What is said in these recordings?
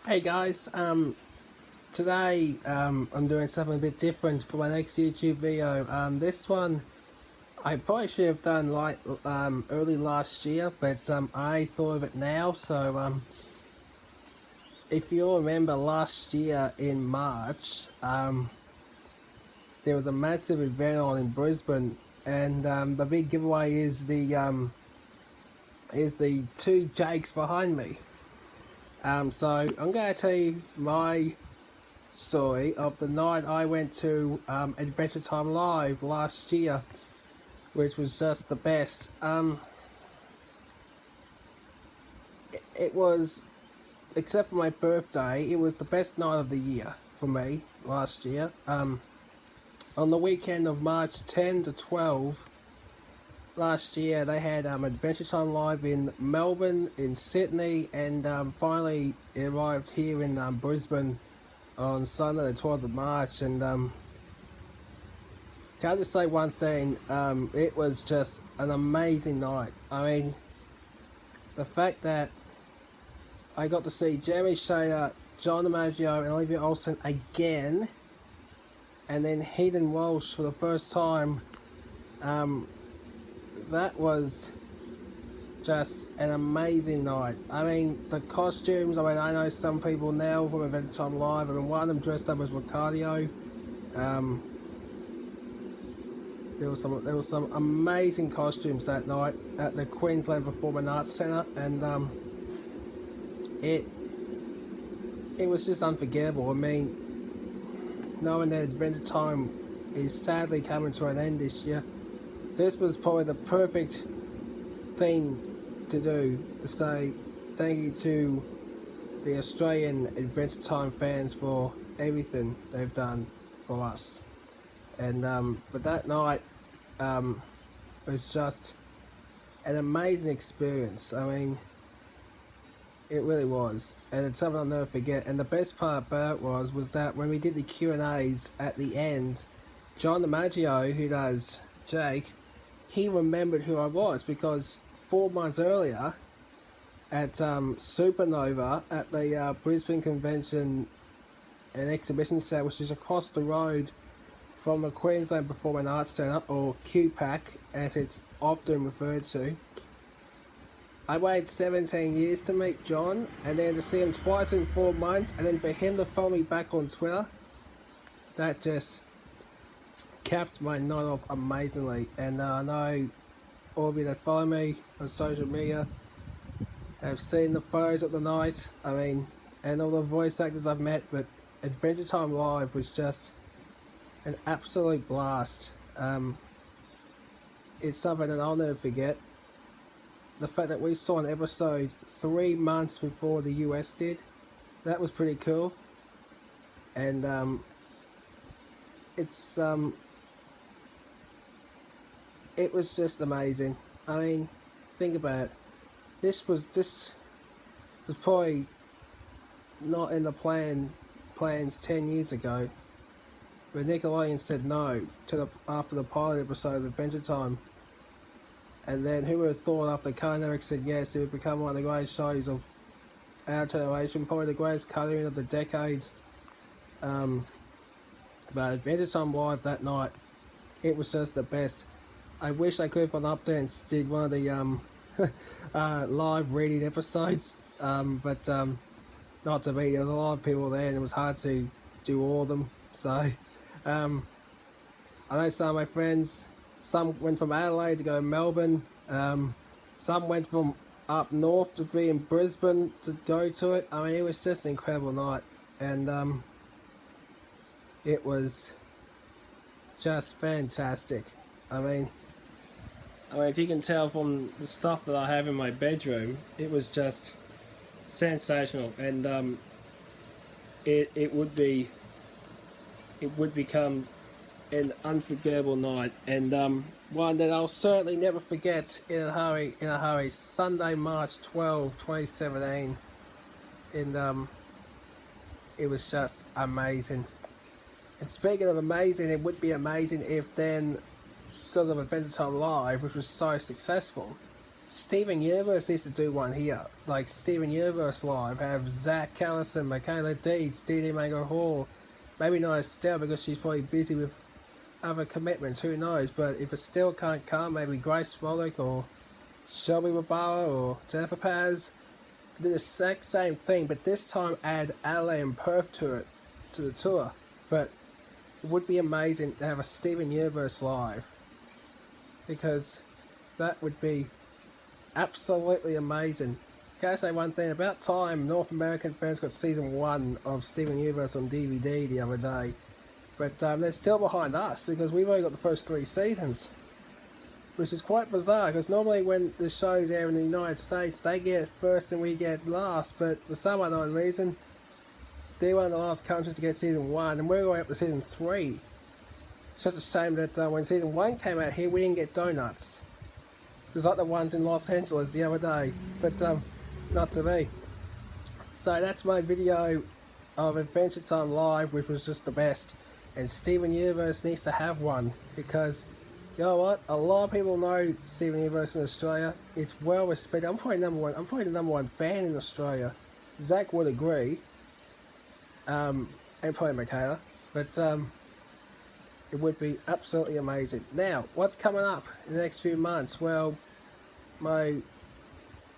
Hey guys, today I'm doing something a bit different for my next YouTube video. This one I probably should have done like early last year, but I thought of it now. So if you all remember last year in March, there was a massive event on in Brisbane, and the big giveaway is the two Jakes behind me. So I'm going to tell you my story of the night I went to Adventure Time Live last year, which was just the best. It was, except for my birthday, it was the best night of the year for me last year. On the weekend of March 10 to 12 last year, they had Adventure Time Live in Melbourne, in Sydney, and finally it arrived here in Brisbane on Sunday the 12th of March. And can I just say one thing? It was just an amazing night. I mean, the fact that I got to see Jeremy Shader, John DiMaggio, and Olivia Olsen again, and then Hayden Walsh for the first time, that was just an amazing night. I mean, the costumes, I know some people now from Adventure Time Live. One of them dressed up as Ricardio. There was some amazing costumes that night at the Queensland Performing Arts Centre, and it was just unforgettable. I mean, knowing that Adventure Time is sadly coming to an end this year, this was probably the perfect thing to do, to say thank you to the Australian Adventure Time fans for everything they've done for us. And but that night was just an amazing experience. I mean, it really was, and it's something I'll never forget. And the best part about it was that when we did the Q&As at the end, John DiMaggio, who does Jake, he remembered who I was, because 4 months earlier at Supernova at the Brisbane Convention and Exhibition Centre, which is across the road from the Queensland Performing Arts Centre, or QPAC as it's often referred to, I waited 17 years to meet John, and then to see him twice in 4 months, and then for him to follow me back on Twitter, that just capped my night off amazingly. And I know all of you that follow me on social media have seen the photos of the night, I mean, and all the voice actors I've met, but Adventure Time Live was just an absolute blast. It's something that I'll never forget. The fact that we saw an episode 3 months before the US did, that was pretty cool. And it was just amazing. I mean, think about it. This was probably not in the plans 10 years ago, when Nickelodeon said no to after the pilot episode of Adventure Time. And then who would have thought after Cartoon Network said yes, it would become one of the greatest shows of our generation, probably the greatest cartoon of the decade. But Adventure Time Live that night, it was just the best. I wish I could have gone up there and did one of the live reading episodes, but not to be. There was a lot of people there, and it was hard to do all of them. So I know some of my friends, some went from Adelaide to go to Melbourne, some went from up north to be in Brisbane to go to it. I mean, it was just an incredible night, and it was just fantastic. I mean, if you can tell from the stuff that I have in my bedroom, it was just sensational, and it would become an unforgettable night, and one that I'll certainly never forget in a hurry. Sunday, March 12, 2017, and it was just amazing. And speaking of amazing, it would be amazing if then, because of Adventure Time Live, which was so successful, Steven Universe needs to do one here. Like Steven Universe Live, have Zach Callison, Michaela Deeds, DD Mango Hall. Maybe not Estelle because she's probably busy with other commitments, who knows. But if Estelle can't come, maybe Grace Rollick or Shelby Rabara or Jennifer Paz. Do the exact same thing, but this time add Adelaide and Perth to the tour. But it would be amazing to have a Steven Universe Live, because that would be absolutely amazing. Can I say one thing? About time North American fans got season 1 of Steven Universe on DVD the other day. But they're still behind us because we've only got the first 3 seasons. Which is quite bizarre, because normally when the shows air in the United States, they get first and we get last. But for some unknown reason, they're one of the last countries to get season 1, and we're going up to season 3. It's just a shame that when season 1 came out here, we didn't get donuts. It was like the ones in Los Angeles the other day, but not to be. So that's my video of Adventure Time Live, which was just the best. And Steven Universe needs to have one, because you know what? A lot of people know Steven Universe in Australia. It's well respected. I'm probably the number one fan in Australia. Zach would agree. And probably Michaela. But it would be absolutely amazing. Now, what's coming up in the next few months? Well, my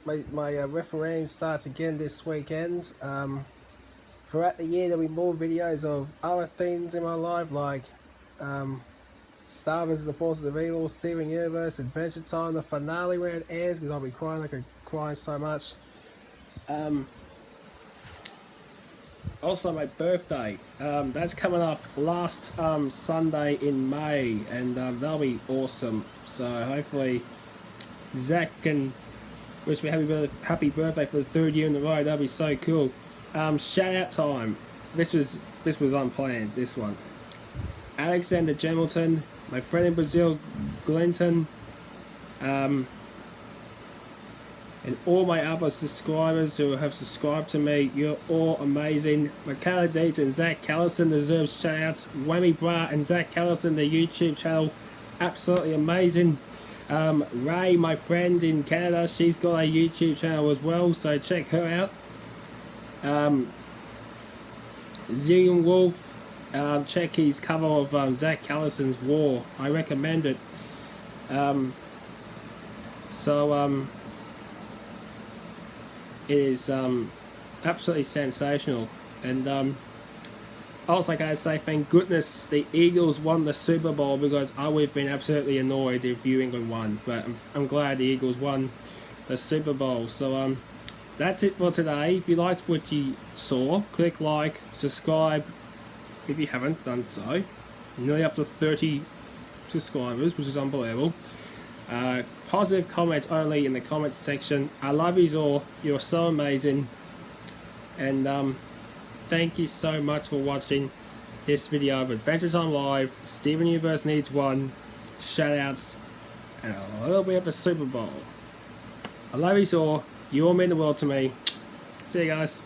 refereeing starts again this weekend. Throughout the year, there'll be more videos of other things in my life, like Star vs. the Forces of Evil, Steven Universe, Adventure Time, the finale when it airs, because I'll be crying like I'm crying so much. Also my birthday, that's coming up last Sunday in May, and that'll be awesome. So hopefully Zach can wish me happy birthday for the 3rd year in a row. That'll be so cool. Shout out time. This was unplanned, this one. Alexander Gemilton, my friend in Brazil, Glinton, and all my other subscribers who have subscribed to me, you're all amazing. Michaela Deeds and Zach Callison deserve shoutouts. Whammy Bra and Zach Callison, their YouTube channel, absolutely amazing. Ray, my friend in Canada, she's got a YouTube channel as well, so check her out. Zillion Wolf, check his cover of Zach Callison's War. I recommend it. It is absolutely sensational. And also gotta say, thank goodness the Eagles won the Super Bowl, because I would have been absolutely annoyed if New England won. But I'm glad the Eagles won the Super Bowl. So that's it for today. If you liked what you saw, click like, subscribe if you haven't done so. Nearly up to 30 subscribers, which is unbelievable. Positive comments only in the comments section. I love you all. You're so amazing. And thank you so much for watching this video of Adventure Time Live. Steven Universe needs one. Shoutouts. And a little bit of a Super Bowl. I love you all. You all mean the world to me. See you guys.